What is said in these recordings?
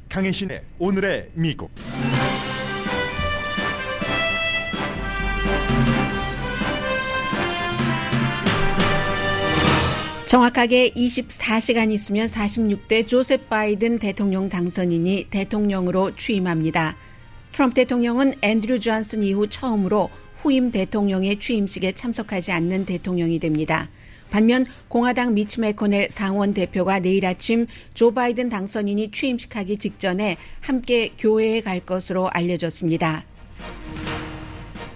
강혜신의 오늘의 미국. 정확하게 24시간 있으면 46대 조셉 바이든 대통령 당선인이 대통령으로 취임합니다. 트럼프 대통령은 앤드류 존슨 이후 처음으로 후임 대통령의 취임식에 참석하지 않는 대통령이 됩니다. 반면 공화당 미치 매코넬 상원 대표가 내일 아침 조 바이든 당선인이 취임식하기 직전에 함께 교회에 갈 것으로 알려졌습니다.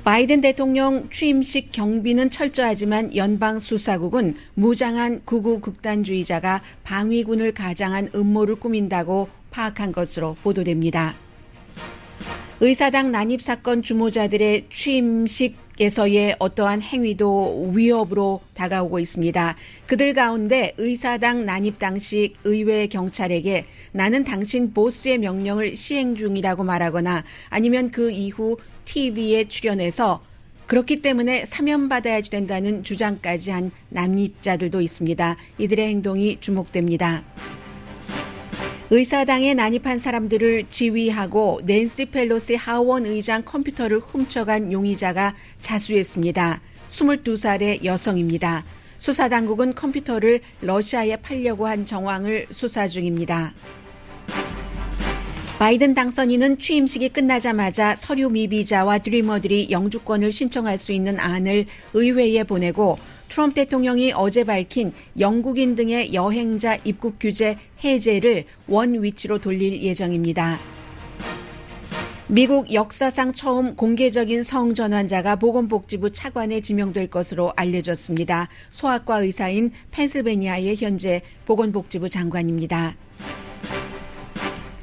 바이든 대통령 취임식 경비는 철저하지만 연방수사국은 무장한 극우 극단주의자가 방위군을 가장한 음모를 꾸민다고 파악한 것으로 보도됩니다. 의사당 난입사건 주모자들의 취임식에서의 어떠한 행위도 위협으로 다가오고 있습니다. 그들 가운데 의사당 난입 당시 의회 경찰에게 나는 당신 보스의 명령을 시행 중이라고 말하거나 아니면 그 이후 TV에 출연해서 그렇기 때문에 사면받아야 된다는 주장까지 한 난입자들도 있습니다. 이들의 행동이 주목됩니다. 의사당에 난입한 사람들을 지휘하고 낸시 펠로시 하원 의장 컴퓨터를 훔쳐간 용의자가 자수했습니다. 22살의 여성입니다. 수사당국은 컴퓨터를 러시아에 팔려고 한 정황을 수사 중입니다. 바이든 당선인은 취임식이 끝나자마자 서류 미비자와 드리머들이 영주권을 신청할 수 있는 안을 의회에 보내고 트럼프 대통령이 어제 밝힌 영국인 등의 여행자 입국 규제 해제를 원 위치로 돌릴 예정입니다. 미국 역사상 처음 공개적인 성전환자가 보건복지부 차관에 지명될 것으로 알려졌습니다. 소아과 의사인 펜실베니아의 현재 보건복지부 장관입니다.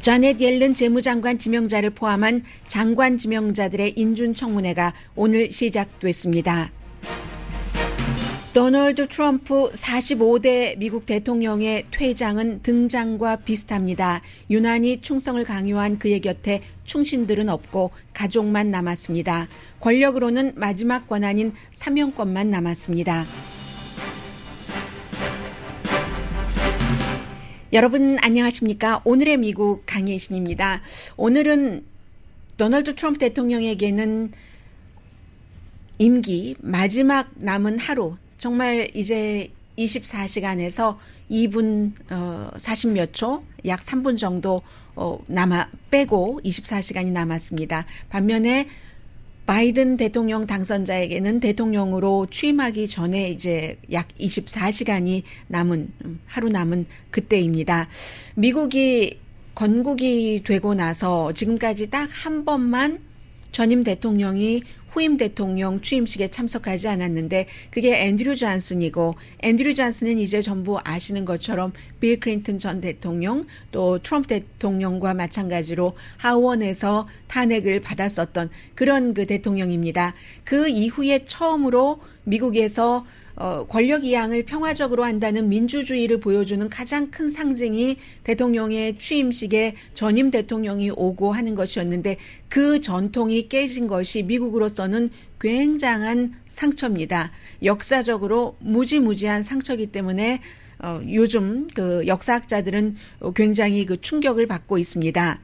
자넷 옐런 재무장관 지명자를 포함한 장관 지명자들의 인준청문회가 오늘 시작됐습니다. 도널드 트럼프 45대 미국 대통령의 퇴장은 등장과 비슷합니다. 유난히 충성을 강요한 그의 곁에 충신들은 없고 가족만 남았습니다. 권력으로는 마지막 권한인 사명권만 남았습니다. 여러분 안녕하십니까? 오늘의 미국 강혜신입니다. 오늘은 도널드 트럼프 대통령에게는 임기 마지막 남은 하루, 정말 이제 24시간에서 2분 40몇 초, 약 3분 정도 빼고 24시간이 남았습니다. 반면에 바이든 대통령 당선자에게는 대통령으로 취임하기 전에 이제 약 24시간이 하루 남은 그때입니다. 미국이 건국이 되고 나서 지금까지 딱 한 번만 전임 대통령이 후임 대통령 취임식에 참석하지 않았는데 그게 앤드류 존슨이고, 앤드류 존슨은 이제 전부 아시는 것처럼 빌 클린턴 전 대통령 또 트럼프 대통령과 마찬가지로 하원에서 탄핵을 받았었던 그런 그 대통령입니다. 그 이후에 처음으로 미국에서 권력 이양을 평화적으로 한다는 민주주의를 보여주는 가장 큰 상징이 대통령의 취임식에 전임 대통령이 오고 하는 것이었는데 그 전통이 깨진 것이 미국으로서는 굉장한 상처입니다. 역사적으로 무지무지한 상처이기 때문에 요즘 그 역사학자들은 굉장히 그 충격을 받고 있습니다.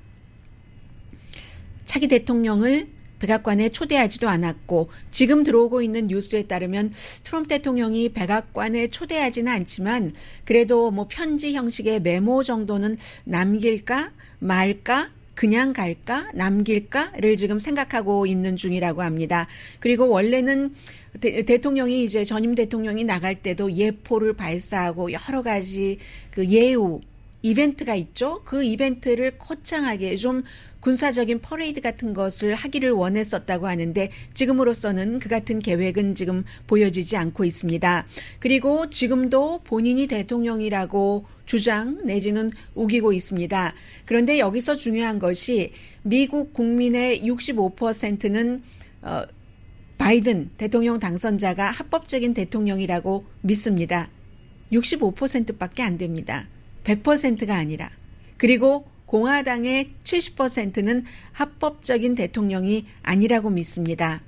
차기 대통령을 백악관에 초대하지도 않았고, 지금 들어오고 있는 뉴스에 따르면 트럼프 대통령이 백악관에 초대하지는 않지만 그래도 뭐 편지 형식의 메모 정도는 남길까 말까, 그냥 갈까 남길까를 지금 생각하고 있는 중이라고 합니다. 그리고 원래는 대통령이 이제 전임 대통령이 나갈 때도 예포를 발사하고 여러 가지 그 예우 이벤트가 있죠. 그 이벤트를 거창하게 좀 군사적인 퍼레이드 같은 것을 하기를 원했었다고 하는데 지금으로서는 그 같은 계획은 지금 보여지지 않고 있습니다. 그리고 지금도 본인이 대통령이라고 주장 내지는 우기고 있습니다. 그런데 여기서 중요한 것이 미국 국민의 65%는 바이든 대통령 당선자가 합법적인 대통령이라고 믿습니다. 65%밖에 안 됩니다. 100%가 아니라. 그리고 공화당의 70%는 합법적인 대통령이 아니라고 믿습니다.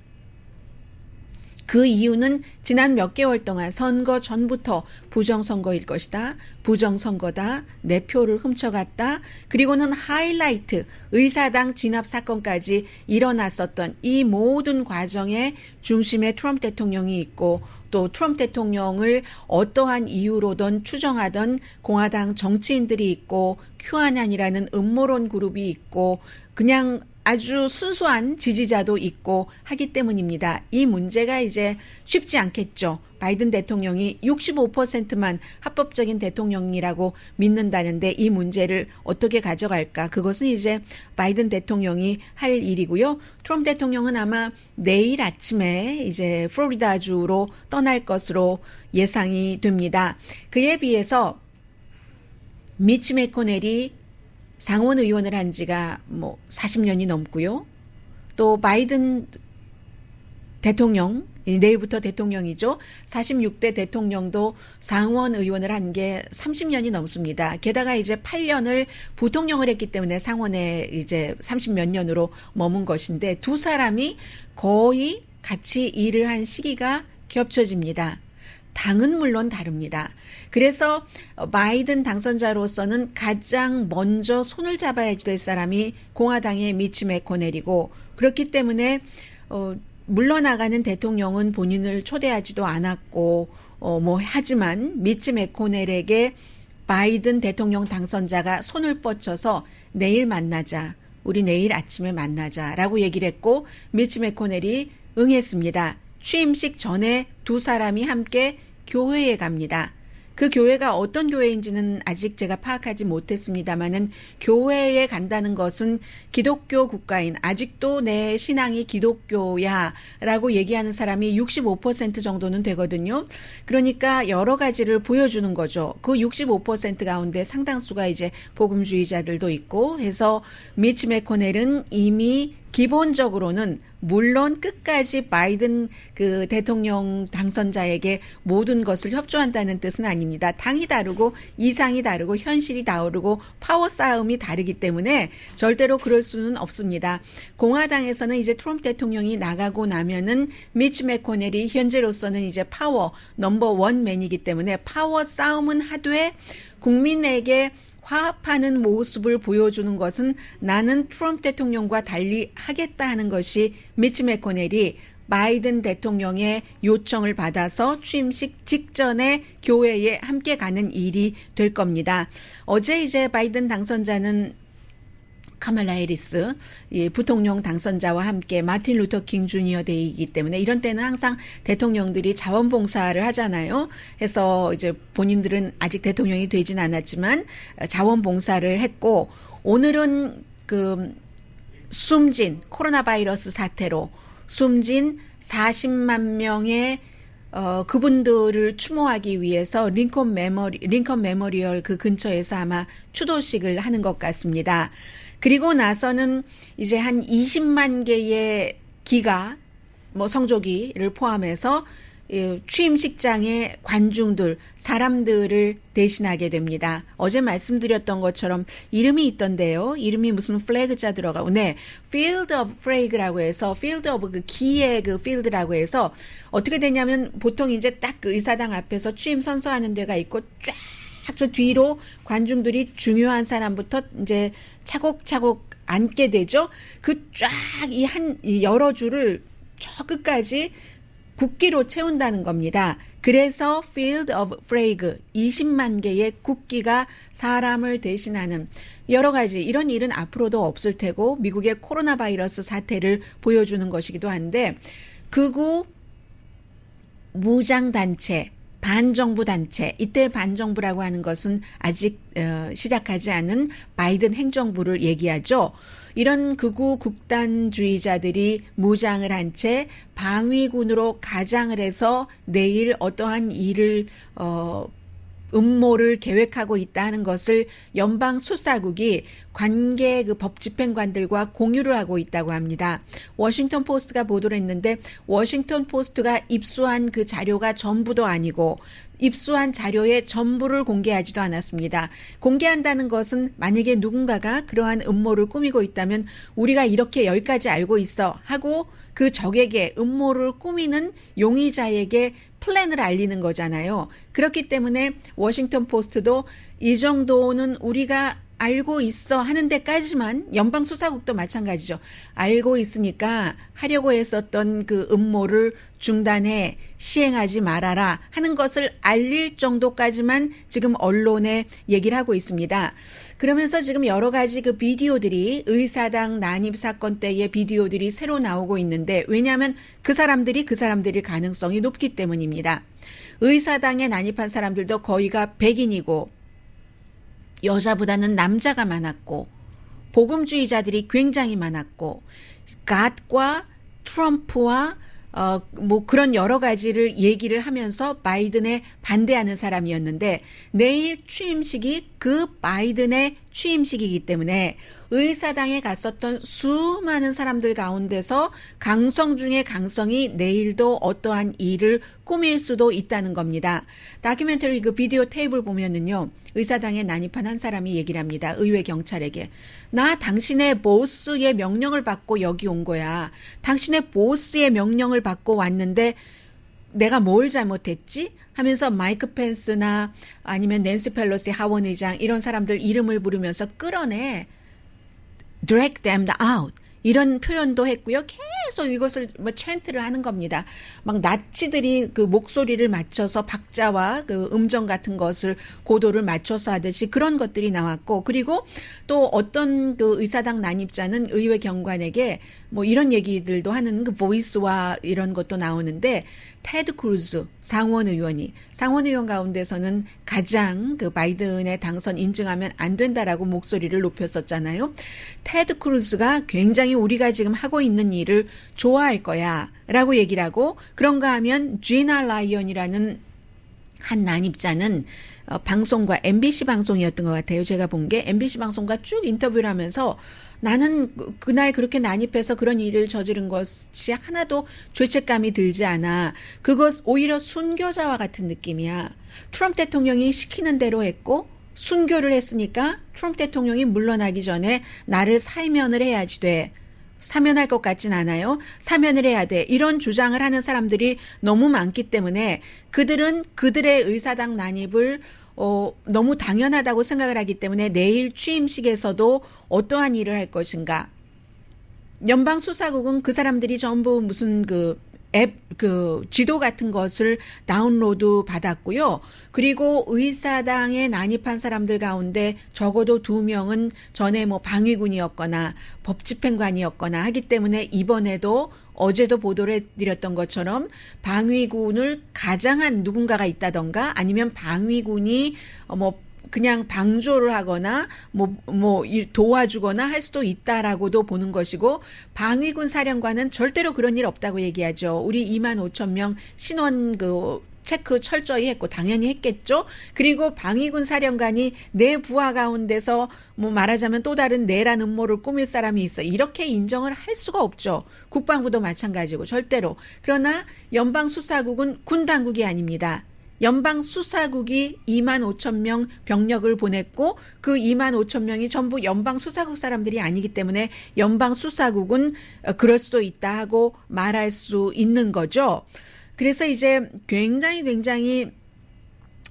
그 이유는 지난 몇 개월 동안 선거 전부터 부정선거일 것이다. 부정선거다. 내 표를 훔쳐갔다. 그리고는 하이라이트 의사당 진압 사건까지 일어났었던 이 모든 과정의 중심에 트럼프 대통령이 있고 또 트럼프 대통령을 어떠한 이유로든 추정하던 공화당 정치인들이 있고 큐아난이라는 음모론 그룹이 있고 그냥 아주 순수한 지지자도 있고 하기 때문입니다. 이 문제가 이제 쉽지 않겠죠. 바이든 대통령이 65%만 합법적인 대통령이라고 믿는다는데 이 문제를 어떻게 가져갈까? 그것은 이제 바이든 대통령이 할 일이고요. 트럼프 대통령은 아마 내일 아침에 이제 플로리다주로 떠날 것으로 예상이 됩니다. 그에 비해서 미치 매코넬이 상원 의원을 한 지가 40년이 넘고요. 또 바이든 대통령, 내일부터 대통령이죠. 46대 대통령도 상원 의원을 한 게 30년이 넘습니다. 게다가 이제 8년을 부통령을 했기 때문에 상원에 이제 30몇 년으로 머문 것인데 두 사람이 거의 같이 일을 한 시기가 겹쳐집니다. 당은 물론 다릅니다. 그래서 바이든 당선자로서는 가장 먼저 손을 잡아야 될 사람이 공화당의 미치 매코넬이고 그렇기 때문에 물러나가는 대통령은 본인을 초대하지도 않았고 하지만 미치 매코넬에게 바이든 대통령 당선자가 손을 뻗쳐서 내일 만나자. 우리 내일 아침에 만나자라고 얘기를 했고 미치 매코넬이 응했습니다. 취임식 전에 두 사람이 함께 교회에 갑니다. 그 교회가 어떤 교회인지는 아직 제가 파악하지 못했습니다만은 교회에 간다는 것은 기독교 국가인 아직도 내 신앙이 기독교야 라고 얘기하는 사람이 65% 정도는 되거든요. 그러니까 여러 가지를 보여주는 거죠. 그 65% 가운데 상당수가 이제 복음주의자들도 있고 해서 미치 매코넬은 이미 기본적으로는 물론 끝까지 바이든 그 대통령 당선자에게 모든 것을 협조한다는 뜻은 아닙니다. 당이 다르고 이상이 다르고 현실이 다르고 파워 싸움이 다르기 때문에 절대로 그럴 수는 없습니다. 공화당에서는 이제 트럼프 대통령이 나가고 나면은 미치 매코넬이 현재로서는 이제 파워 넘버 원맨이기 때문에 파워 싸움은 하되 국민에게 화합하는 모습을 보여주는 것은 나는 트럼프 대통령과 달리 하겠다 하는 것이 미치 매코넬이 바이든 대통령의 요청을 받아서 취임식 직전에 교회에 함께 가는 일이 될 겁니다. 어제 이제 바이든 당선자는 카말라 해리스 부통령 당선자와 함께 마틴 루터 킹 주니어 데이이기 때문에 이런 때는 항상 대통령들이 자원봉사를 하잖아요. 해서 이제 본인들은 아직 대통령이 되진 않았지만 자원봉사를 했고 오늘은 그 숨진 코로나 바이러스 사태로 숨진 40만 명의 그분들을 추모하기 위해서 링컨 메모리얼 그 근처에서 아마 추도식을 하는 것 같습니다. 그리고 나서는 이제 한 20만 개의 기가 성조기를 포함해서 취임식장의 관중들, 사람들을 대신하게 됩니다. 어제 말씀드렸던 것처럼 이름이 있던데요. 이름이 무슨 플래그자 들어가고, 네, Field of Flag라고 해서 Field of 그 기의 그 Field라고 해서 어떻게 되냐면 보통 이제 딱 그 의사당 앞에서 취임 선서하는 데가 있고 쫙 저 뒤로 관중들이 중요한 사람부터 이제 차곡차곡 앉게 되죠. 그 쫙 이 여러 줄을 저 끝까지 국기로 채운다는 겁니다. 그래서 Field of Flag 20만 개의 국기가 사람을 대신하는 여러 가지 이런 일은 앞으로도 없을 테고 미국의 코로나 바이러스 사태를 보여주는 것이기도 한데 극우 무장단체 반정부 단체, 이때 반정부라고 하는 것은 아직 시작하지 않은 바이든 행정부를 얘기하죠. 이런 극우 극단주의자들이 무장을 한 채 방위군으로 가장을 해서 내일 어떠한 일을 음모를 계획하고 있다는 것을 연방 수사국이 관계 그 법 집행관들과 공유를 하고 있다고 합니다. 워싱턴 포스트가 보도를 했는데 워싱턴 포스트가 입수한 그 자료가 전부도 아니고 입수한 자료의 전부를 공개하지도 않았습니다. 공개한다는 것은 만약에 누군가가 그러한 음모를 꾸미고 있다면 우리가 이렇게 여기까지 알고 있어 하고 그 적에게 음모를 꾸미는 용의자에게 플랜을 알리는 거잖아요. 그렇기 때문에 워싱턴 포스트도 이 정도는 우리가 알고 있어 하는 데까지만, 연방수사국도 마찬가지죠. 알고 있으니까 하려고 했었던 그 음모를 중단해 시행하지 말아라 하는 것을 알릴 정도까지만 지금 언론에 얘기를 하고 있습니다. 그러면서 지금 여러 가지 그 비디오들이, 의사당 난입 사건 때의 비디오들이 새로 나오고 있는데, 왜냐하면 그 사람들일 가능성이 높기 때문입니다. 의사당에 난입한 사람들도 거의가 백인이고 여자보다는 남자가 많았고 복음주의자들이 굉장히 많았고 갓과 트럼프와 뭐 그런 여러 가지를 얘기를 하면서 바이든에 반대하는 사람이었는데, 내일 취임식이 그 바이든의 취임식이기 때문에 의사당에 갔었던 수많은 사람들 가운데서 강성 중에 강성이 내일도 어떠한 일을 꾸밀 수도 있다는 겁니다. 다큐멘터리 그 비디오 테이블 보면은요, 의사당에 난입한 한 사람이 얘기를 합니다. 의회 경찰에게. 나 당신의 보스의 명령을 받고 여기 온 거야. 당신의 보스의 명령을 받고 왔는데 내가 뭘 잘못했지? 하면서 마이크 펜스나 아니면 낸시 펠로시 하원 의장 이런 사람들 이름을 부르면서 끌어내. drag them out. 이런 표현도 했고요. 계속 이것을 뭐 챈트를 하는 겁니다. 막 나치들이 그 목소리를 맞춰서 박자와 그 음정 같은 것을 고도를 맞춰서 하듯이 그런 것들이 나왔고, 그리고 또 어떤 그 의사당 난입자는 의회 경관에게 뭐 이런 얘기들도 하는 그 보이스와 이런 것도 나오는데, 테드 크루즈 상원 의원 가운데서는 가장 그 바이든의 당선 인증하면 안 된다라고 목소리를 높였었잖아요. 테드 크루즈가 굉장히 우리가 지금 하고 있는 일을 좋아할 거야 라고 얘기를 하고, 그런가 하면 지나 라이언이라는 한 난입자는 방송과 MBC 방송이었던 것 같아요. 제가 본 게 MBC 방송과 쭉 인터뷰를 하면서 나는 그날 그렇게 난입해서 그런 일을 저지른 것이 하나도 죄책감이 들지 않아. 그것 오히려 순교자와 같은 느낌이야. 트럼프 대통령이 시키는 대로 했고 순교를 했으니까 트럼프 대통령이 물러나기 전에 나를 사면을 해야지 돼. 사면할 것 같진 않아요. 사면을 해야 돼. 이런 주장을 하는 사람들이 너무 많기 때문에 그들은 그들의 의사당 난입을 너무 당연하다고 생각을 하기 때문에 내일 취임식에서도 어떠한 일을 할 것인가. 연방수사국은 그 사람들이 전부 무슨 그 지도 같은 것을 다운로드 받았고요. 그리고 의사당에 난입한 사람들 가운데 적어도 2명은 전에 뭐 방위군이었거나 법집행관이었거나 하기 때문에 이번에도 어제도 보도를 해드렸던 것처럼 방위군을 가장한 누군가가 있다던가 아니면 방위군이 뭐 그냥 방조를 하거나 도와주거나 할 수도 있다라고도 보는 것이고, 방위군 사령관은 절대로 그런 일 없다고 얘기하죠. 우리 25,000명 신원 체크 철저히 했고 당연히 했겠죠. 그리고 방위군 사령관이 내 부하 가운데서 뭐 말하자면 또 다른 내란 음모를 꾸밀 사람이 있어. 이렇게 인정을 할 수가 없죠. 국방부도 마찬가지고 절대로. 그러나 연방수사국은 군 당국이 아닙니다. 연방수사국이 25,000명 병력을 보냈고 그 25,000명이 전부 연방수사국 사람들이 아니기 때문에 연방수사국은 그럴 수도 있다 하고 말할 수 있는 거죠. 그래서 이제 굉장히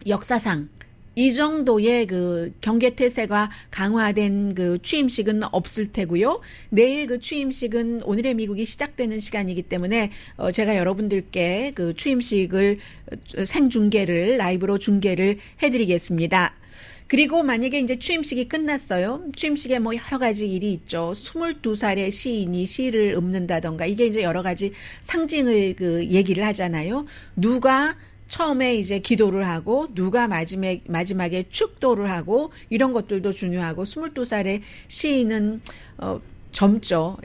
역사상 이 정도의 그 경계태세가 강화된 그 취임식은 없을 테고요. 내일 그 취임식은 오늘의 미국이 시작되는 시간이기 때문에 제가 여러분들께 그 취임식을 생중계를 라이브로 중계를 해드리겠습니다. 그리고 만약에 이제 취임식이 끝났어요. 취임식에 뭐 여러 가지 일이 있죠. 22살의 시인이 시를 읊는다던가 이게 이제 여러 가지 상징을 그 얘기를 하잖아요. 누가 처음에 이제 기도를 하고 누가 마지막에 축도를 하고 이런 것들도 중요하고 22살의 시인은 젊죠.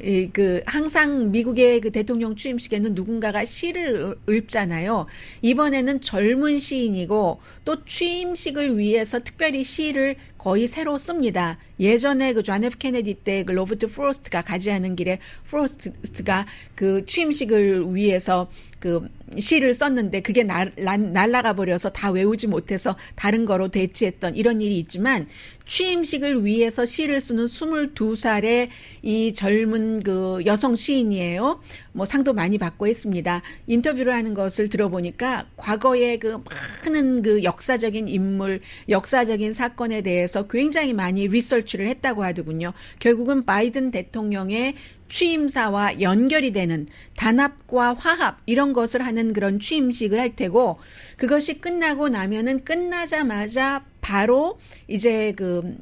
항상 미국의 그 대통령 취임식에는 누군가가 시를 읊잖아요. 이번에는 젊은 시인이고 또 취임식을 위해서 특별히 시를 거의 새로 씁니다. 예전에 그 존 F 케네디 때 그 로버트 프로스트가 가지하는 길에 프로스트가 그 취임식을 위해서 그 시를 썼는데 그게 날아가 버려서 다 외우지 못해서 다른 거로 대체했던 이런 일이 있지만 취임식을 위해서 시를 쓰는 22살의 이 젊은 그 여성 시인이에요. 뭐 상도 많이 받고 했습니다. 인터뷰를 하는 것을 들어보니까 과거의 그 많은 그 역사적인 인물, 역사적인 사건에 대해서 굉장히 많이 리서치를 했다고 하더군요. 결국은 바이든 대통령의 취임사와 연결이 되는 단합과 화합 이런 것을 하는 그런 취임식을 할 테고, 그것이 끝나고 나면은 끝나자마자 바로 이제 그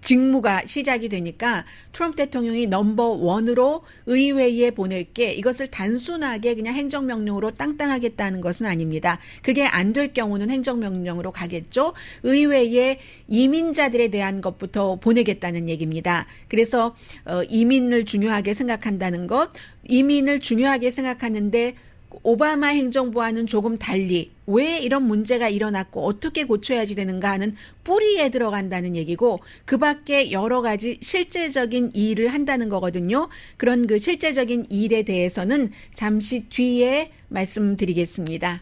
직무가 시작이 되니까 트럼프 대통령이 넘버 원으로 의회에 보낼게, 이것을 단순하게 그냥 행정명령으로 땅땅하겠다는 것은 아닙니다. 그게 안 될 경우는 행정명령으로 가겠죠. 의회에 이민자들에 대한 것부터 보내겠다는 얘기입니다. 그래서 이민을 중요하게 생각한다는 것, 이민을 중요하게 생각하는데 오바마 행정부와는 조금 달리 왜 이런 문제가 일어났고 어떻게 고쳐야지 되는가 하는 뿌리에 들어간다는 얘기고, 그 밖에 여러 가지 실제적인 일을 한다는 거거든요. 그런 그 실제적인 일에 대해서는 잠시 뒤에 말씀드리겠습니다.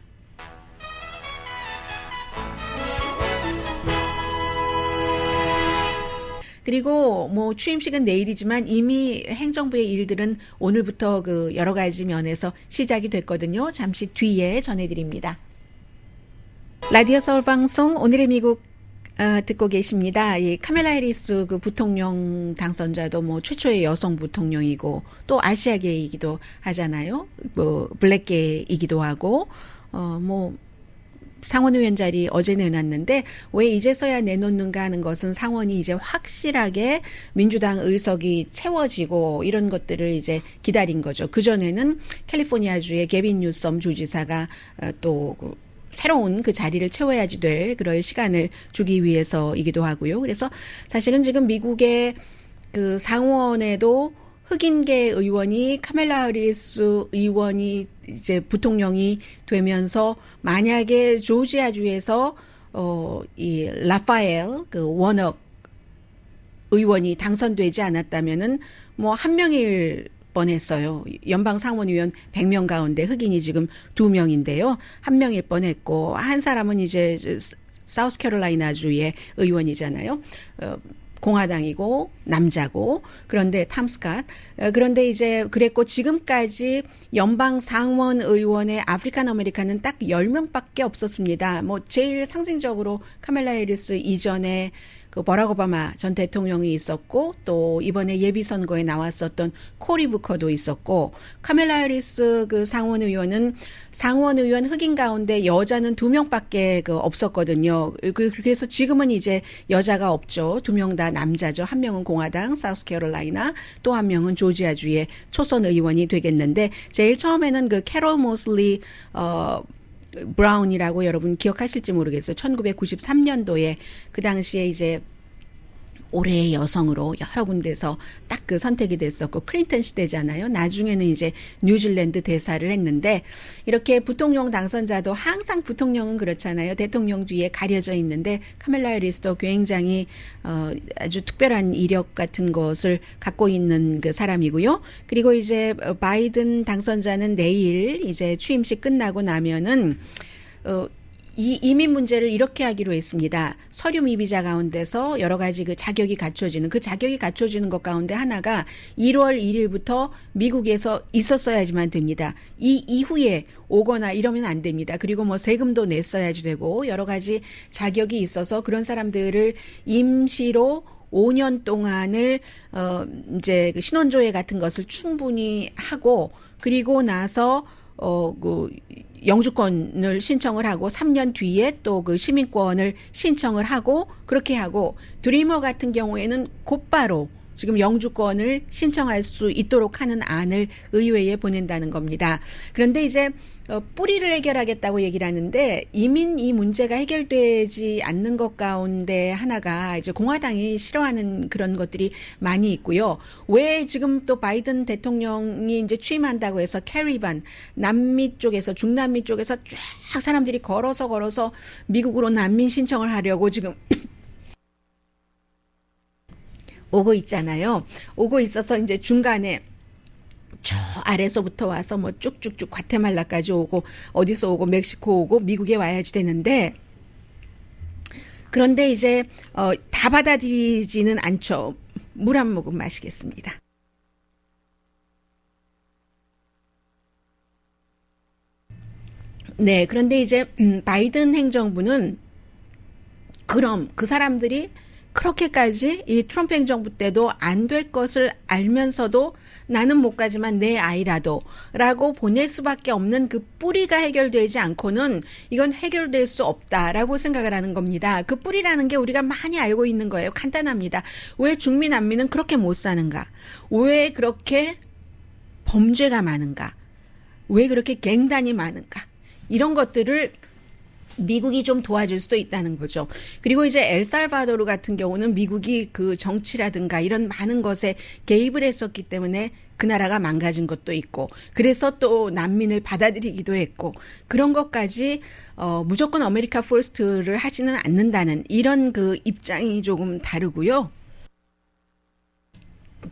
그리고 뭐 취임식은 내일이지만 이미 행정부의 일들은 오늘부터 그 여러 가지 면에서 시작이 됐거든요. 잠시 뒤에 전해드립니다. 라디오 서울 방송 오늘의 미국 듣고 계십니다. 이 카멜라 해리스 그 부통령 당선자도 뭐 최초의 여성 부통령이고 또 아시아계이기도 하잖아요. 뭐 블랙계이기도 하고 뭐 상원의원 자리 어제 내놨는데 왜 이제서야 내놓는가 하는 것은 상원이 이제 확실하게 민주당 의석이 채워지고 이런 것들을 이제 기다린 거죠. 그전에는 캘리포니아주의 게빈 뉴섬 주지사가 또 새로운 그 자리를 채워야지 될 그럴 시간을 주기 위해서이기도 하고요. 그래서 사실은 지금 미국의 그 상원에도 흑인계 의원이 카멜라 해리스 의원이 이제 부통령이 되면서 만약에 조지아주에서 이 라파엘 그 워너 의원이 당선되지 않았다면은 뭐 한 명일 뻔했어요. 연방 상원의원 100명 가운데 흑인이 지금 2명인데요. 한 명일 뻔했고, 한 사람은 이제 사우스캐롤라이나주의 의원이잖아요. 공화당이고 남자고, 그런데 탐 스캇. 그런데 이제 그랬고, 지금까지 연방 상원 의원의 아프리칸 아메리칸은 딱 10명밖에 없었습니다. 뭐 제일 상징적으로 카멜라 해리스 이전에 그 버락 오바마 전 대통령이 있었고, 또 이번에 예비 선거에 나왔었던 코리 부커도 있었고, 카멜라 해리스 그 상원 의원은 상원 의원 흑인 가운데 여자는 2명밖에 그 없었거든요. 그래서 지금은 이제 여자가 없죠. 2명 다 남자죠. 한 명은 공화당 사우스캐롤라이나, 또 한 명은 조지아주의 초선 의원이 되겠는데, 제일 처음에는 그 캐롤 모슬리 브라운이라고 여러분 기억하실지 모르겠어요. 1993년도에 그 당시에 이제 올해의 여성으로 여러 군데서 딱 그 선택이 됐었고, 클린턴 시대잖아요. 나중에는 이제 뉴질랜드 대사를 했는데, 이렇게 부통령 당선자도 항상 부통령은 그렇잖아요. 대통령 뒤에 가려져 있는데, 카멜라 해리스도 굉장히 아주 특별한 이력 같은 것을 갖고 있는 그 사람이고요. 그리고 이제 바이든 당선자는 내일 이제 취임식 끝나고 나면은 이 이민 문제를 이렇게 하기로 했습니다. 서류 미비자 가운데서 여러 가지 그 자격이 갖춰지는, 그 자격이 갖춰지는 것 가운데 하나가 1월 1일부터 미국에서 있었어야지만 됩니다. 이 이후에 오거나 이러면 안 됩니다. 그리고 뭐 세금도 냈어야지 되고 여러 가지 자격이 있어서 그런 사람들을 임시로 5년 동안을 이제 그 신원조회 같은 것을 충분히 하고, 그리고 나서 그 영주권을 신청을 하고 3년 뒤에 또 그 시민권을 신청을 하고, 그렇게 하고, 드리머 같은 경우에는 곧바로 지금 영주권을 신청할 수 있도록 하는 안을 의회에 보낸다는 겁니다. 그런데 이제 뿌리를 해결하겠다고 얘기를 하는데, 이민 이 문제가 해결되지 않는 것 가운데 하나가 이제 공화당이 싫어하는 그런 것들이 많이 있고요. 왜 지금 또 바이든 대통령이 이제 취임한다고 해서 캐리반 남미 쪽에서, 중남미 쪽에서 쫙 사람들이 걸어서 미국으로 난민 신청을 하려고 지금 오고 있잖아요. 오고 있어서 이제 중간에 저 아래서부터 와서 뭐 쭉쭉쭉 과테말라까지 오고, 어디서 오고, 멕시코 오고, 미국에 와야지 되는데, 그런데 이제 다 받아들이지는 않죠. 물 한 모금 마시겠습니다. 네, 그런데 이제 바이든 행정부는 그럼 그 사람들이 그렇게까지 이 트럼프 행정부 때도 안 될 것을 알면서도 나는 못 가지만 내 아이라도 라고 보낼 수밖에 없는 그 뿌리가 해결되지 않고는 이건 해결될 수 없다라고 생각을 하는 겁니다. 그 뿌리라는 게 우리가 많이 알고 있는 거예요. 간단합니다. 왜 중미 난민은 그렇게 못 사는가? 왜 그렇게 범죄가 많은가? 왜 그렇게 갱단이 많은가? 이런 것들을 미국이 좀 도와줄 수도 있다는 거죠. 그리고 이제 엘살바도르 같은 경우는 미국이 그 정치라든가 이런 많은 것에 개입을 했었기 때문에 그 나라가 망가진 것도 있고, 그래서 또 난민을 받아들이기도 했고, 그런 것까지 무조건 아메리카 퍼스트를 하지는 않는다는 이런 그 입장이 조금 다르고요.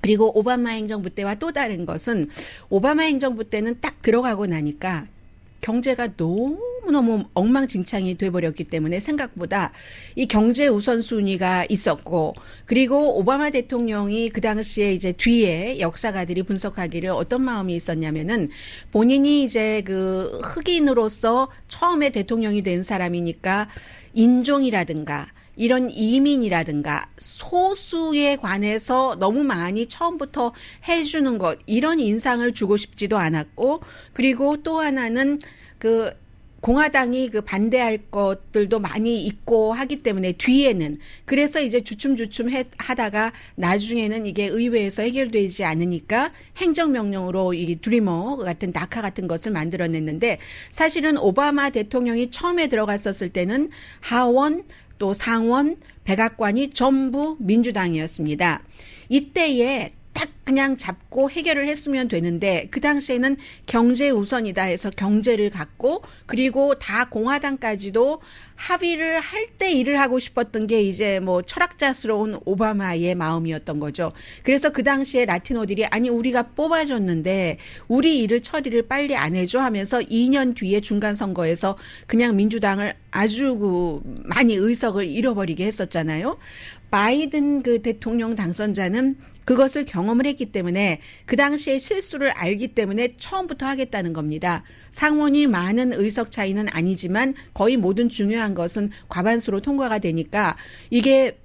그리고 오바마 행정부 때와 또 다른 것은 오바마 행정부 때는 딱 들어가고 나니까 경제가 너무너무 엉망진창이 돼버렸기 때문에 생각보다 이 경제 우선순위가 있었고, 그리고 오바마 대통령이 그 당시에 이제 뒤에 역사가들이 분석하기를 어떤 마음이 있었냐면은 본인이 이제 그 흑인으로서 처음에 대통령이 된 사람이니까 인종이라든가 이런 이민이라든가 소수에 관해서 너무 많이 처음부터 해주는 것, 이런 인상을 주고 싶지도 않았고, 그리고 또 하나는 그 공화당이 그 반대할 것들도 많이 있고 하기 때문에 뒤에는, 그래서 이제 주춤주춤 하다가 나중에는 이게 의회에서 해결되지 않으니까 행정명령으로 이 드리머 같은 낙하 같은 것을 만들어냈는데, 사실은 오바마 대통령이 처음에 들어갔었을 때는 하원 또 상원, 백악관이 전부 민주당이었습니다. 이때에 딱 그냥 잡고 해결을 했으면 되는데 그 당시에는 경제 우선이다 해서 경제를 갖고, 그리고 다 공화당까지도 합의를 할 때 일을 하고 싶었던 게 이제 뭐 철학자스러운 오바마의 마음이었던 거죠. 그래서 그 당시에 라티노들이 아니 우리가 뽑아줬는데 우리 일을 처리를 빨리 안 해줘 하면서 2년 뒤에 중간 선거에서 그냥 민주당을 아주 많이 의석을 잃어버리게 했었잖아요. 바이든 그 대통령 당선자는 그것을 경험을 했기 때문에 그 당시에 실수를 알기 때문에 처음부터 하겠다는 겁니다. 상원이 많은 의석 차이는 아니지만 거의 모든 중요한 것은 과반수로 통과가 되니까 이게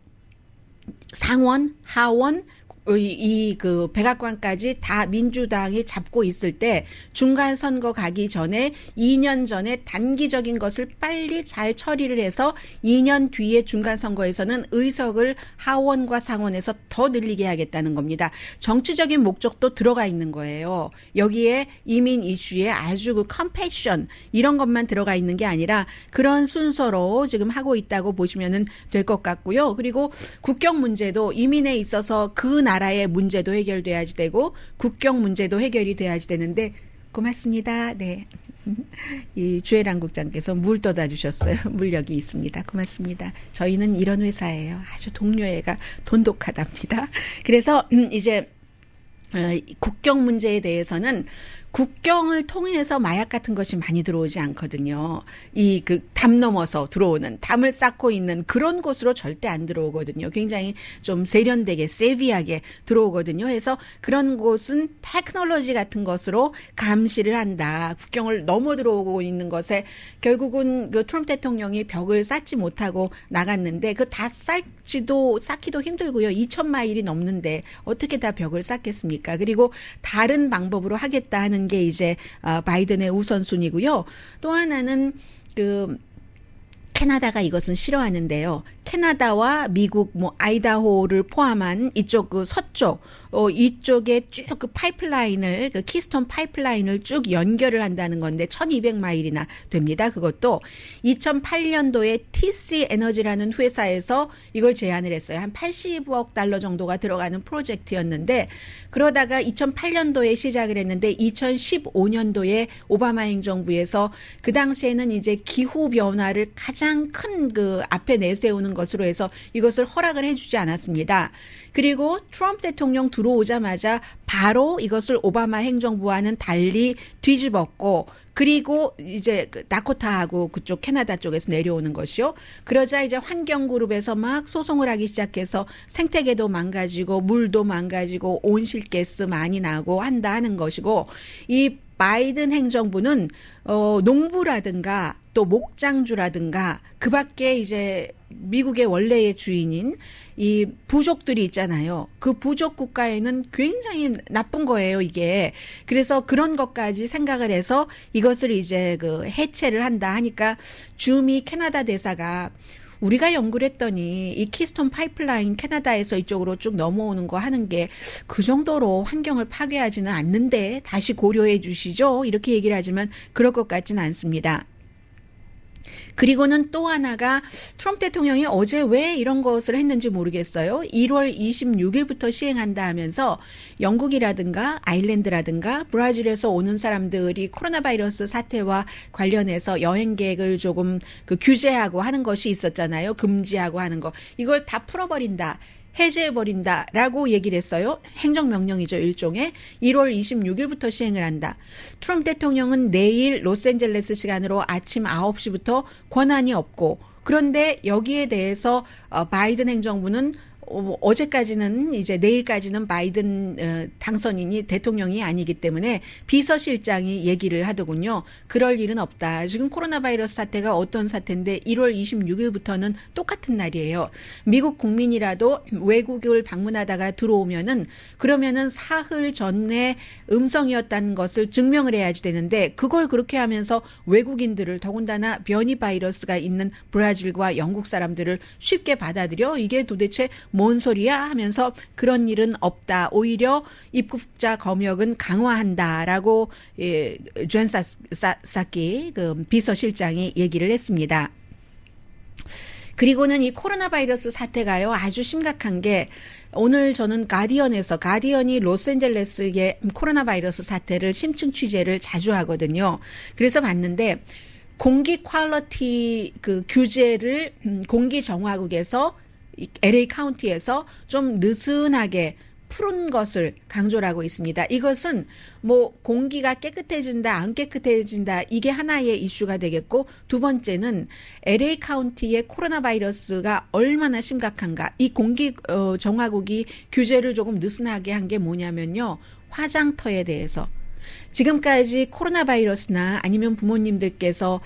상원, 하원, 이 그 백악관까지 다 민주당이 잡고 있을 때 중간 선거 가기 전에 2년 전에 단기적인 것을 빨리 잘 처리를 해서 2년 뒤에 중간 선거에서는 의석을 하원과 상원에서 더 늘리게 하겠다는 겁니다. 정치적인 목적도 들어가 있는 거예요. 여기에 이민 이슈에 아주 그 컴패션 이런 것만 들어가 있는 게 아니라 그런 순서로 지금 하고 있다고 보시면 될 것 같고요. 그리고 국경 문제도 이민에 있어서 그 나라의 문제도 해결돼야지 되고 국경 문제도 해결이 돼야지 되는데, 고맙습니다. 네. 이 주애랑 국장께서 물 떠다 주셨어요. 물력이 있습니다. 고맙습니다. 저희는 이런 회사예요. 아주 동료애가 돈독하답니다. 그래서 이제 국경 문제에 대해서는 국경을 통해서 마약 같은 것이 많이 들어오지 않거든요. 이 그 담 넘어서 들어오는, 담을 쌓고 있는 그런 곳으로 절대 안 들어오거든요. 굉장히 좀 세련되게 세비하게 들어오거든요. 그래서 그런 곳은 테크놀로지 같은 것으로 감시를 한다. 국경을 넘어 들어오고 있는 것에 결국은 그 트럼프 대통령이 벽을 쌓지 못하고 나갔는데 그 다 쌓기도 힘들고요. 2,000마일이 넘는데 어떻게 다 벽을 쌓겠습니까? 그리고 다른 방법으로 하겠다 하는 게 이제 바이든의 우선순위고요. 또 하나는 그 캐나다가 이것은 싫어하는데요. 캐나다와 미국 뭐 아이다호를 포함한 이쪽 그 서쪽 이쪽에 쭉 그 파이프라인을 그 키스톤 파이프라인을 쭉 연결을 한다는 건데 1,200마일이나 됩니다. 그것도 2008년도에 TC 에너지라는 회사에서 이걸 제안을 했어요. 한 80억 달러 정도가 들어가는 프로젝트였는데, 그러다가 2008년도에 시작을 했는데 2015년도에 오바마 행정부에서 그 당시에는 이제 기후 변화를 가장 가장 큰 그 앞에 내세우는 것으로 해서 이것을 허락을 해주지 않았습니다. 그리고 트럼프 대통령 들어오자마자 바로 이것을 오바마 행정부와는 달리 뒤집었고, 그리고 이제 다코타하고 그쪽 캐나다 쪽에서 내려오는 것이요. 그러자 이제 환경그룹에서 막 소송을 하기 시작해서 생태계도 망가지고 물도 망가지고 온실가스 많이 나고 한다 하는 것이고, 이 바이든 행정부는 농부라든가 또 목장주라든가 그 밖에 이제 미국의 원래의 주인인 이 부족들이 있잖아요. 그 부족 국가에는 굉장히 나쁜 거예요, 이게. 그래서 그런 것까지 생각을 해서 이것을 이제 그 해체를 한다 하니까 주미 캐나다 대사가 우리가 연구를 했더니 이 키스톤 파이프라인 캐나다에서 이쪽으로 쭉 넘어오는 거 하는 게 그 정도로 환경을 파괴하지는 않는데 다시 고려해 주시죠. 이렇게 얘기를 하지만 그럴 것 같지는 않습니다. 그리고는 또 하나가 트럼프 대통령이 어제 왜 이런 것을 했는지 모르겠어요. 1월 26일부터 시행한다 하면서 영국이라든가 아일랜드라든가 브라질에서 오는 사람들이 코로나 바이러스 사태와 관련해서 여행 계획을 조금 그 규제하고 하는 것이 있었잖아요. 금지하고 하는 거. 이걸 다 풀어버린다. 해제해버린다라고 얘기를 했어요. 행정명령이죠, 일종의. 1월 26일부터 시행을 한다. 트럼프 대통령은 내일 로스앤젤레스 시간으로 아침 9시부터 권한이 없고, 그런데 여기에 대해서 바이든 행정부는 어제까지는 이제 내일까지는 바이든 당선인이 대통령이 아니기 때문에 비서실장이 얘기를 하더군요. 그럴 일은 없다. 지금 코로나 바이러스 사태가 어떤 사태인데 1월 26일부터는 똑같은 날이에요. 미국 국민이라도 외국을 방문하다가 들어오면은 그러면은 사흘 전에 음성이었다는 것을 증명을 해야지 되는데 그걸 그렇게 하면서 외국인들을 더군다나 변이 바이러스가 있는 브라질과 영국 사람들을 쉽게 받아들여 이게 도대체 뭔 소리야 하면서 그런 일은 없다. 오히려 입국자 검역은 강화한다라고 존 사키 그 비서실장이 얘기를 했습니다. 그리고는 이 코로나 바이러스 사태가요 아주 심각한 게 오늘 저는 가디언이 로스앤젤레스의 코로나 바이러스 사태를 심층 취재를 자주 하거든요. 그래서 봤는데 공기 퀄리티 그 규제를 공기 정화국에서 LA 카운티에서 좀 느슨하게 푸른 것을 강조를 하고 있습니다. 이것은 뭐 공기가 깨끗해진다, 안 깨끗해진다 이게 하나의 이슈가 되겠고 두 번째는 LA 카운티의 코로나 바이러스가 얼마나 심각한가. 이 공기 정화국이 규제를 조금 느슨하게 한 게 뭐냐면요. 화장터에 대해서. 지금까지 코로나 바이러스나 아니면 부모님들께서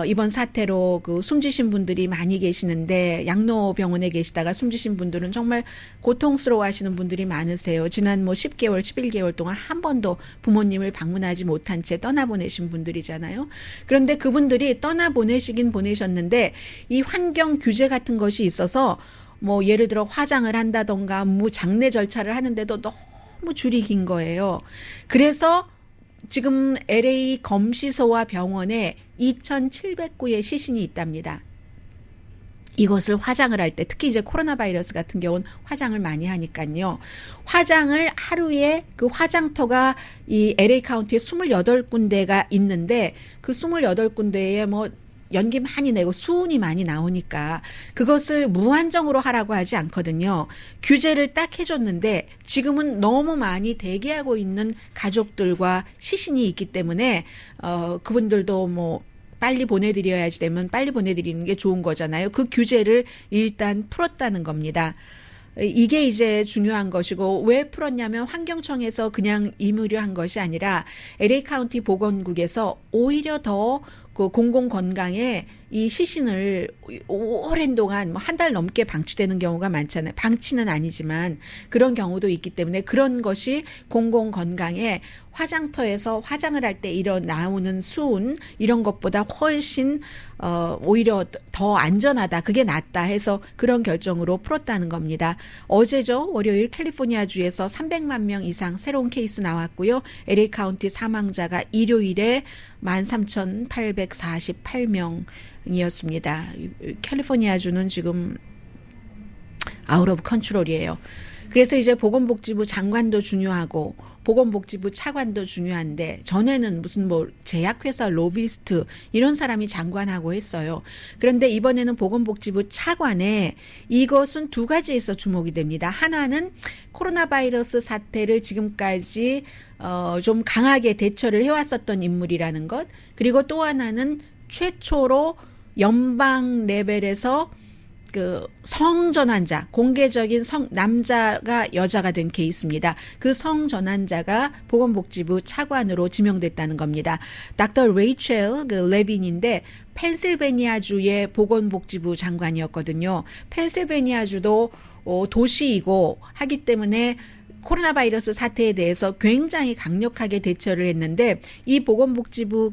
이번 사태로 그 숨지신 분들이 많이 계시는데 양로병원에 계시다가 숨지신 분들은 정말 고통스러워하시는 분들이 많으세요. 지난 뭐 10개월, 11개월 동안 한 번도 부모님을 방문하지 못한 채 떠나보내신 분들이잖아요. 그런데 그분들이 떠나보내시긴 보내셨는데 이 환경 규제 같은 것이 있어서 뭐 예를 들어 화장을 한다던가 장례 절차를 하는데도 너무 줄이 긴 거예요. 그래서 지금 LA 검시소와 병원에 2,700구의 시신이 있답니다. 이것을 화장을 할 때 특히 이제 코로나 바이러스 같은 경우는 화장을 많이 하니까요. 화장을 하루에 그 화장터가 이 LA 카운티에 28군데가 있는데 그 28군데에 뭐 연기 많이 내고 수은이 많이 나오니까 그것을 무한정으로 하라고 하지 않거든요. 규제를 딱 해줬는데 지금은 너무 많이 대기하고 있는 가족들과 시신이 있기 때문에 그분들도 뭐 빨리 보내드려야지 되면 빨리 보내드리는 게 좋은 거잖아요. 그 규제를 일단 풀었다는 겁니다. 이게 이제 중요한 것이고 왜 풀었냐면 환경청에서 그냥 임의료한 것이 아니라 LA 카운티 보건국에서 오히려 더 그 공공 건강에 이 시신을 오랜 동안 뭐 한 달 넘게 방치되는 경우가 많잖아요. 방치는 아니지만 그런 경우도 있기 때문에 그런 것이 공공 건강에 화장터에서 화장을 할 때 나오는 수은 이런 것보다 훨씬 오히려 더 안전하다. 그게 낫다 해서 그런 결정으로 풀었다는 겁니다. 어제죠. 월요일 캘리포니아주에서 300만 명 이상 새로운 케이스 나왔고요. LA 카운티 사망자가 일요일에 13,848명이었습니다. 캘리포니아주는 지금 아웃 오브 컨트롤이에요. 그래서 이제 보건복지부 장관도 중요하고 보건복지부 차관도 중요한데 전에는 무슨 뭐 제약회사 로비스트 이런 사람이 장관하고 했어요. 그런데 이번에는 보건복지부 차관에 이것은 두 가지에서 주목이 됩니다. 하나는 코로나 바이러스 사태를 지금까지 좀 강하게 대처를 해왔었던 인물이라는 것. 그리고 또 하나는 최초로 연방 레벨에서 그 성전환자, 공개적인 남자가 여자가 된 케이스입니다. 그 성전환자가 보건복지부 차관으로 지명됐다는 겁니다. 닥터 레이첼 레빈인데 펜실베니아주의 보건복지부 장관이었거든요. 펜실베니아주도 도시이고 하기 때문에 코로나 바이러스 사태에 대해서 굉장히 강력하게 대처를 했는데 이 보건복지부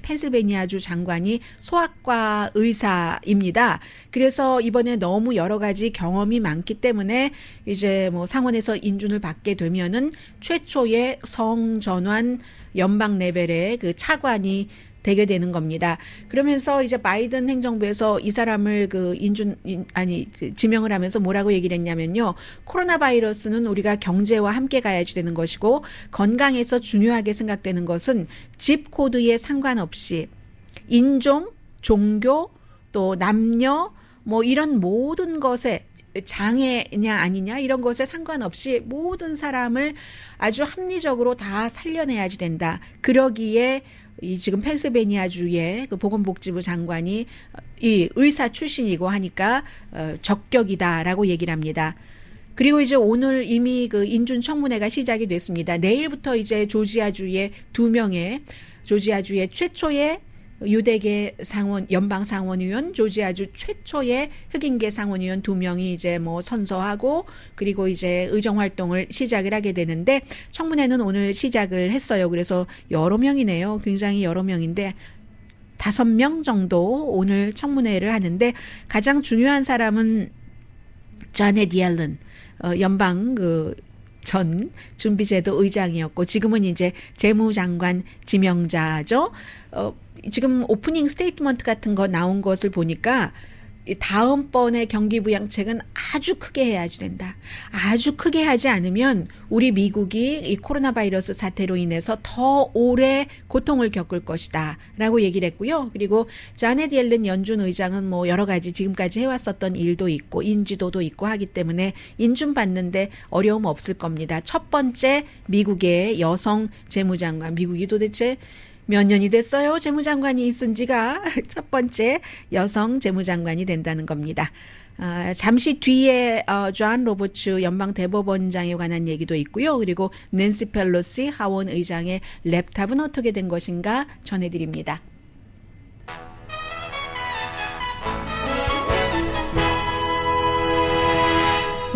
펜실베니아주 장관이 소아과 의사입니다. 그래서 이번에 너무 여러 가지 경험이 많기 때문에 이제 뭐 상원에서 인준을 받게 되면은 최초의 성전환 연방 레벨의 그 차관이 되게 되는 겁니다. 그러면서 이제 바이든 행정부에서 이 사람을 지명을 하면서 뭐라고 얘기를 했냐면요. 코로나 바이러스는 우리가 경제와 함께 가야지 되는 것이고 건강에서 중요하게 생각되는 것은 집 코드에 상관없이 인종, 종교, 또 남녀 뭐 이런 모든 것에 장애냐 아니냐 이런 것에 상관없이 모든 사람을 아주 합리적으로 다 살려내야지 된다. 그러기에 이 지금 펜실베니아주의 그 보건복지부 장관이 이 의사 출신이고 하니까 적격이다라고 얘기를 합니다. 그리고 이제 오늘 이미 그 인준 청문회가 시작이 됐습니다. 내일부터 이제 조지아주의 조지아주의 최초의 유대계 연방 상원의원, 조지아주 최초의 흑인계 상원의원 2명이 이제 뭐 선서하고 그리고 이제 의정 활동을 시작을 하게 되는데 청문회는 오늘 시작을 했어요. 그래서 여러 명이네요. 굉장히 여러 명인데 5명 정도 오늘 청문회를 하는데 가장 중요한 사람은 자넷 옐런 연방 전 준비제도 의장이었고 지금은 이제 재무장관 지명자죠. 지금 오프닝 스테이트먼트 같은 거 나온 것을 보니까 다음번에 경기부양책은 아주 크게 해야지 된다. 아주 크게 하지 않으면 우리 미국이 이 코로나 바이러스 사태로 인해서 더 오래 고통을 겪을 것이다 라고 얘기를 했고요. 그리고 자넷 옐런 연준 의장은 뭐 여러 가지 지금까지 해왔었던 일도 있고 인지도도 있고 하기 때문에 인준받는데 어려움 없을 겁니다. 첫 번째 미국의 여성 재무장관, 미국이 도대체 몇 년이 됐어요? 재무장관이 있은 지가 첫 번째 여성 재무장관이 된다는 겁니다. 잠시 뒤에 존 로버츠 연방 대법원장에 관한 얘기도 있고요. 그리고 낸시 펠로시 하원 의장의 랩탑은 어떻게 된 것인가 전해드립니다.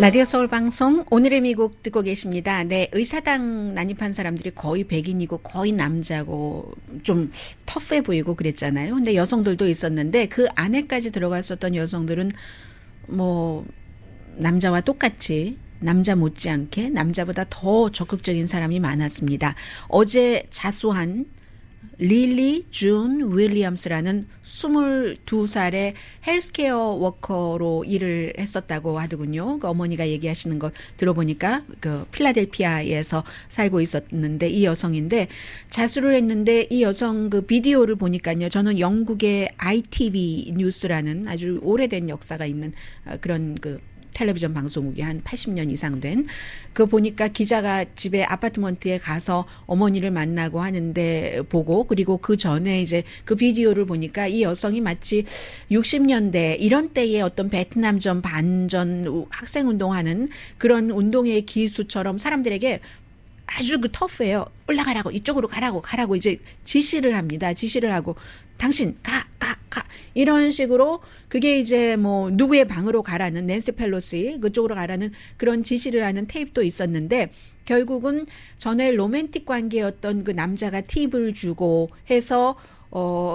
라디오 서울 방송 오늘의 미국 듣고 계십니다. 네, 의사당 난입한 사람들이 거의 백인이고 거의 남자고 좀 터프해 보이고 그랬잖아요. 근데 여성들도 있었는데 그 안에까지 들어갔었던 여성들은 뭐 남자와 똑같이 남자 못지않게 남자보다 더 적극적인 사람이 많았습니다. 어제 자수한 릴리 준 윌리엄스라는 22살의 헬스케어 워커로 일을 했었다고 하더군요. 그 어머니가 얘기하시는 거 들어보니까 그 필라델피아에서 살고 있었는데 이 여성인데 자수를 했는데 이 여성 그 비디오를 보니까요. 저는 영국의 ITV 뉴스라는 아주 오래된 역사가 있는 그런 그 텔레비전 방송국이 한 80년 이상 된 그거 보니까 기자가 집에 아파트먼트에 가서 어머니를 만나고 하는데 보고 그리고 그 전에 이제 그 비디오를 보니까 이 여성이 마치 60년대 이런 때의 어떤 베트남전 반전 학생운동하는 그런 운동의 기수처럼 사람들에게 아주 그 터프해요. 올라가라고 이쪽으로 가라고 이제 지시를 합니다. 지시를 하고 당신 가 이런 식으로 그게 이제 뭐 누구의 방으로 가라는 낸시 펠로시 그쪽으로 가라는 그런 지시를 하는 테이프도 있었는데 결국은 전에 로맨틱 관계였던 그 남자가 팁을 주고 해서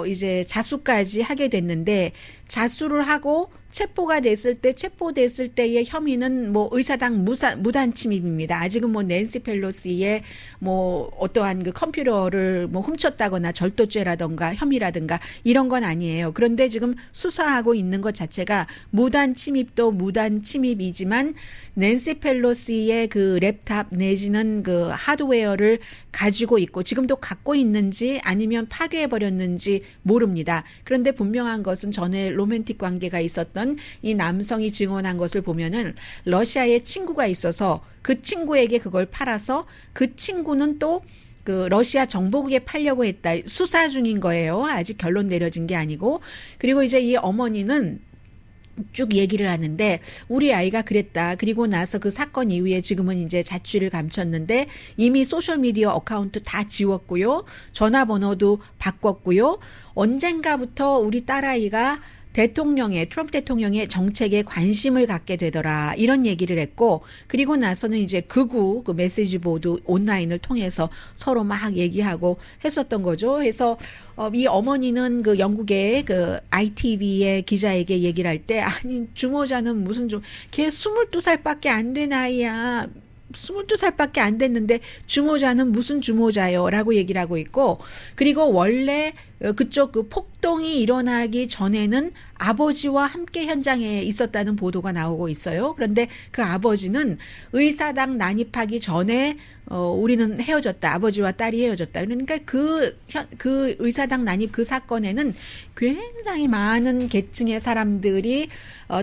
이제 자수까지 하게 됐는데 자수를 하고 체포됐을 때의 혐의는 뭐 의사당 무단 침입입니다. 아직은 뭐 낸시 펠로시의 뭐 어떠한 그 컴퓨터를 뭐 훔쳤다거나 절도죄라든가 혐의라든가 이런 건 아니에요. 그런데 지금 수사하고 있는 것 자체가 무단 침입도 무단 침입이지만 낸시 펠로시의 그 랩탑 내지는 그 하드웨어를 가지고 있고 지금도 갖고 있는지 아니면 파괴해버렸는지 모릅니다. 그런데 분명한 것은 전에 로맨틱 관계가 있었던 이 남성이 증언한 것을 보면은 러시아에 친구가 있어서 그 친구에게 그걸 팔아서 그 친구는 또 그 러시아 정보국에 팔려고 했다. 수사 중인 거예요. 아직 결론 내려진 게 아니고. 그리고 이제 이 어머니는 쭉 얘기를 하는데 우리 아이가 그랬다. 그리고 나서 그 사건 이후에 지금은 이제 자취를 감췄는데 이미 소셜미디어 어카운트 다 지웠고요. 전화번호도 바꿨고요. 언젠가부터 우리 딸아이가 트럼프 대통령의 정책에 관심을 갖게 되더라. 이런 얘기를 했고, 그리고 나서는 이제 극우 그 메시지 보드 온라인을 통해서 서로 막 얘기하고 했었던 거죠. 그래서 이 어머니는 그 영국의 그 ITV의 기자에게 얘기를 할 때, 아니, 주모자는 걔 22살밖에 안 된 아이야. 22살밖에 안 됐는데 주모자는 무슨 주모자요? 라고 얘기를 하고 있고, 그리고 원래 그쪽 그 폭동이 일어나기 전에는 아버지와 함께 현장에 있었다는 보도가 나오고 있어요. 그런데 그 아버지는 의사당 난입하기 전에 우리는 헤어졌다. 아버지와 딸이 헤어졌다. 그러니까 그 의사당 난입 그 사건에는 굉장히 많은 계층의 사람들이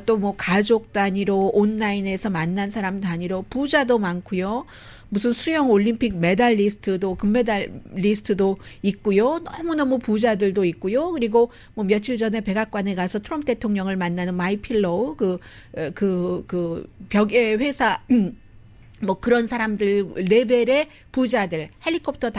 또 뭐 가족 단위로 온라인에서 만난 사람 단위로 부자도 많고요. 무슨 수영 올림픽 메달리스트도 금메달리스트도 있고요. 너무너무 부자들도 있고요. 그리고 뭐 며칠 전에 백악관에 가서 트럼프 대통령을 만나는 마이필로우 그 벽의 회사 뭐 그런 사람들 레벨의 부자들 헬리콥터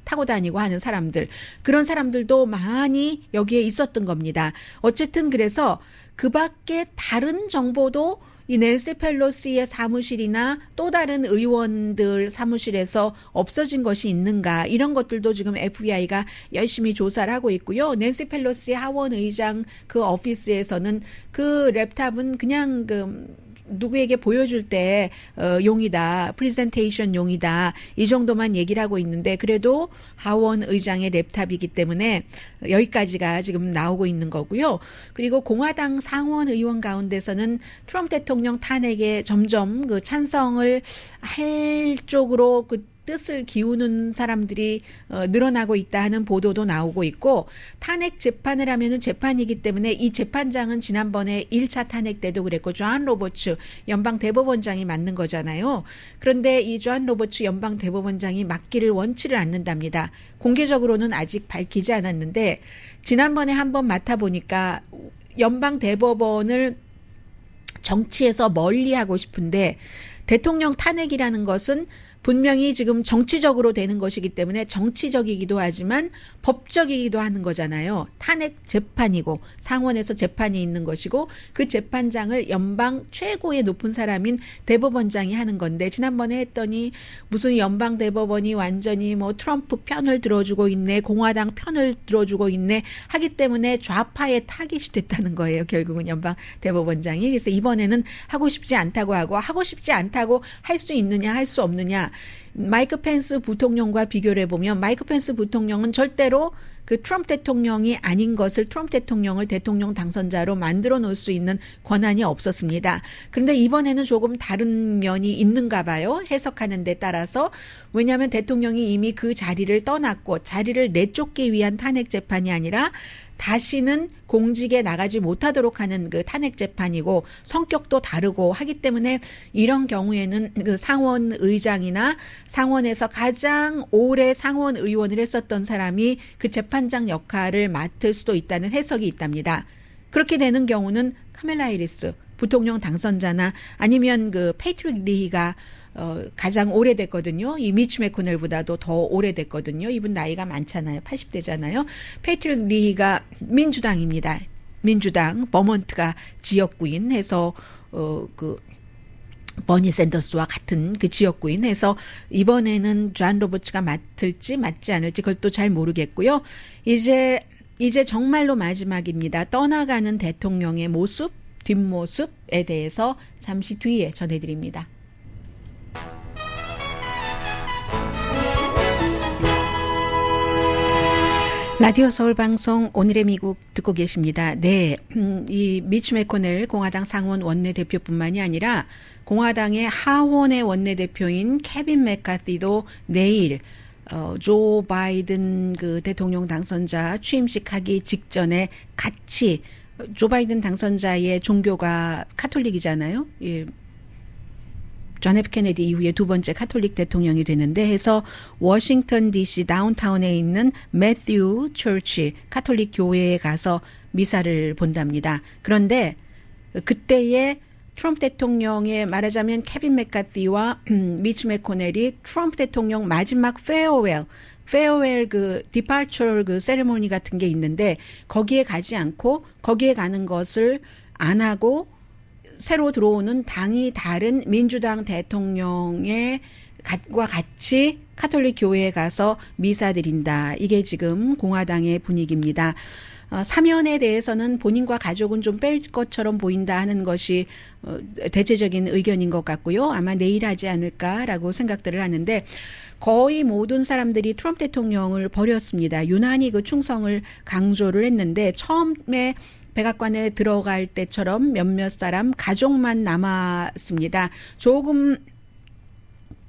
타고 다니고 하는 사람들 그런 사람들도 많이 여기에 있었던 겁니다. 어쨌든 그래서 그 밖에 다른 정보도 이 낸시 펠로시의 사무실이나 또 다른 의원들 사무실에서 없어진 것이 있는가 이런 것들도 지금 FBI가 열심히 조사를 하고 있고요. 낸시 펠로시 하원 의장 그 오피스에서는 그 랩탑은 그냥 누구에게 보여줄 때 용이다. 프레젠테이션 용이다. 이 정도만 얘기를 하고 있는데 그래도 하원 의장의 랩탑이기 때문에 여기까지가 지금 나오고 있는 거고요. 그리고 공화당 상원 의원 가운데서는 트럼프 대통령 탄핵에 점점 그 찬성을 할 쪽으로 그 뜻을 기우는 사람들이 늘어나고 있다 하는 보도도 나오고 있고 탄핵 재판을 하면은 재판이기 때문에 이 재판장은 지난번에 1차 탄핵 때도 그랬고 존 로버츠 연방 대법원장이 맡는 거잖아요. 그런데 이 존 로버츠 연방 대법원장이 맡기를 원치를 않는답니다. 공개적으로는 아직 밝히지 않았는데 지난번에 한번 맡아보니까 연방 대법원을 정치에서 멀리하고 싶은데 대통령 탄핵이라는 것은 분명히 지금 정치적으로 되는 것이기 때문에 정치적이기도 하지만 법적이기도 하는 거잖아요. 탄핵 재판이고 상원에서 재판이 있는 것이고 그 재판장을 연방 최고의 높은 사람인 대법원장이 하는 건데 지난번에 했더니 무슨 연방 대법원이 완전히 뭐 트럼프 편을 들어주고 있네 공화당 편을 들어주고 있네 하기 때문에 좌파의 타깃이 됐다는 거예요. 결국은 연방 대법원장이. 그래서 이번에는 하고 싶지 않다고 하고 싶지 않다고 할 수 있느냐 할 수 없느냐 마이크 펜스 부통령과 비교를 해보면 마이크 펜스 부통령은 절대로 그 트럼프 대통령이 아닌 것을 트럼프 대통령을 대통령 당선자로 만들어 놓을 수 있는 권한이 없었습니다. 그런데 이번에는 조금 다른 면이 있는가 봐요. 해석하는 데 따라서. 왜냐하면 대통령이 이미 그 자리를 떠났고 자리를 내쫓기 위한 탄핵 재판이 아니라 다시는 공직에 나가지 못하도록 하는 그 탄핵 재판이고 성격도 다르고 하기 때문에 이런 경우에는 그 상원 의장이나 상원에서 가장 오래 상원 의원을 했었던 사람이 그 재판장 역할을 맡을 수도 있다는 해석이 있답니다. 그렇게 되는 경우는 카멜라 해리스 부통령 당선자나 아니면 그 패트릭 리히가 가장 오래됐거든요. 이 미치 매코넬보다도 더 오래됐거든요. 이분 나이가 많잖아요. 80대잖아요. 패트릭 리히가 민주당입니다. 민주당 버몬트가 지역구인 해서 그 버니 샌더스와 같은 그 지역구인 해서 이번에는 존 로버츠가 맡을지 맡지 않을지 그걸 또 잘 모르겠고요. 이제 정말로 마지막입니다. 떠나가는 대통령의 모습 뒷모습에 대해서 잠시 뒤에 전해드립니다. 라디오 서울 방송 오늘의 미국 듣고 계십니다. 네, 이 미치 매코넬 공화당 상원 원내대표뿐만이 아니라 공화당의 하원의 원내대표인 케빈 맥카티도 내일 조 바이든 그 대통령 당선자 취임식 하기 직전에 같이 조 바이든 당선자의 종교가 카톨릭이잖아요. 예. 존 F 케네디 이후에 두 번째 카톨릭 대통령이 되는데 해서 워싱턴 DC 다운타운에 있는 매튜 처치 카톨릭 교회에 가서 미사를 본답니다. 그런데 그때에 트럼프 대통령의 말하자면 케빈 맥카티와 미치 매코넬이 트럼프 대통령 마지막 페어웰 그 디파처 그 세레모니 같은 게 있는데 거기에 가지 않고 거기에 가는 것을 안 하고 새로 들어오는 당이 다른 민주당 대통령의 과 같이 카톨릭 교회에 가서 미사 드린다. 이게 지금 공화당의 분위기입니다. 사면에 대해서는 본인과 가족은 좀 뺄 것처럼 보인다 하는 것이 대체적인 의견인 것 같고요. 아마 내일 하지 않을까라고 생각들을 하는데 거의 모든 사람들이 트럼프 대통령을 버렸습니다. 유난히 그 충성을 강조를 했는데 처음에 백악관에 들어갈 때처럼 몇몇 사람 가족만 남았습니다. 조금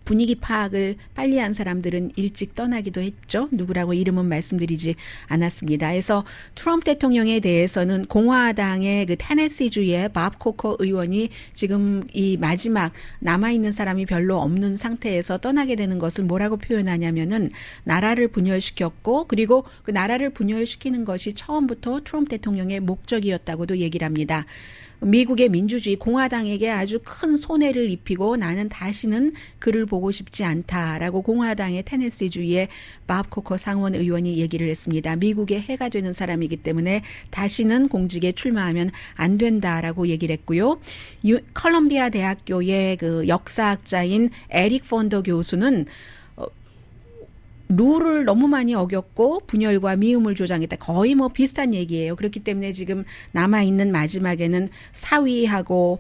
분위기 파악을 빨리 한 사람들은 일찍 떠나기도 했죠. 누구라고 이름은 말씀드리지 않았습니다. 그래서 트럼프 대통령에 대해서는 공화당의 그 테네시주의 밥 코커 의원이 지금 이 마지막 남아있는 사람이 별로 없는 상태에서 떠나게 되는 것을 뭐라고 표현하냐면은 나라를 분열시켰고 그리고 그 나라를 분열시키는 것이 처음부터 트럼프 대통령의 목적이었다고도 얘기를 합니다. 미국의 민주주의 공화당에게 아주 큰 손해를 입히고 나는 다시는 그를 보고 싶지 않다라고 공화당의 테네시주의 밥 코커 상원 의원이 얘기를 했습니다. 미국의 해가 되는 사람이기 때문에 다시는 공직에 출마하면 안 된다라고 얘기를 했고요. 컬럼비아 대학교의 그 역사학자인 에릭 펀더 교수는 룰을 너무 많이 어겼고 분열과 미움을 조장했다. 거의 뭐 비슷한 얘기예요. 그렇기 때문에 지금 남아있는 마지막에는 사위하고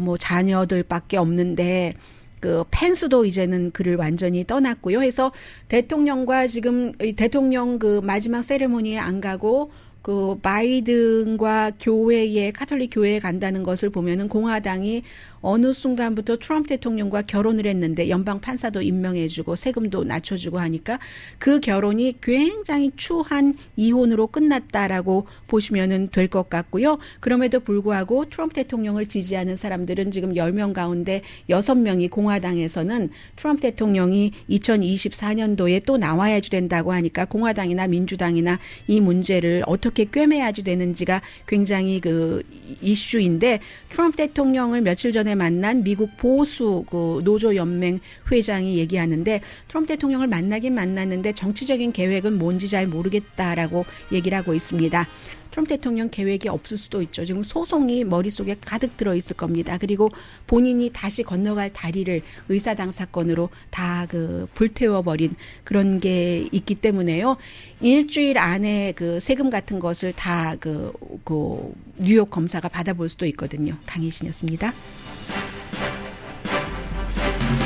뭐 자녀들밖에 없는데 그 펜스도 이제는 그를 완전히 떠났고요. 해서 대통령과 지금 대통령 그 마지막 세레모니에 안 가고 그 바이든과 교회에 카톨릭 교회에 간다는 것을 보면은 공화당이 어느 순간부터 트럼프 대통령과 결혼을 했는데 연방 판사도 임명해주고 세금도 낮춰주고 하니까 그 결혼이 굉장히 추한 이혼으로 끝났다라고 보시면은 될 것 같고요. 그럼에도 불구하고 트럼프 대통령을 지지하는 사람들은 지금 10명 가운데 6명이 공화당에서는 트럼프 대통령이 2024년도에 또 나와야지 된다고 하니까 공화당이나 민주당이나 이 문제를 어떻게 꿰매야지 되는지가 굉장히 그 이슈인데 트럼프 대통령을 며칠 전에 만난 미국 보수 그 노조연맹 회장이 얘기하는데 트럼프 대통령을 만나긴 만났는데 정치적인 계획은 뭔지 잘 모르겠다라고 얘기를 하고 있습니다. 트럼프 대통령 계획이 없을 수도 있죠. 지금 소송이 머릿속에 가득 들어있을 겁니다. 그리고 본인이 다시 건너갈 다리를 의사당 사건으로 다 그 불태워버린 그런 게 있기 때문에요. 일주일 안에 그 세금 같은 것을 다 그 뉴욕 검사가 받아볼 수도 있거든요. 강희신이었습니다.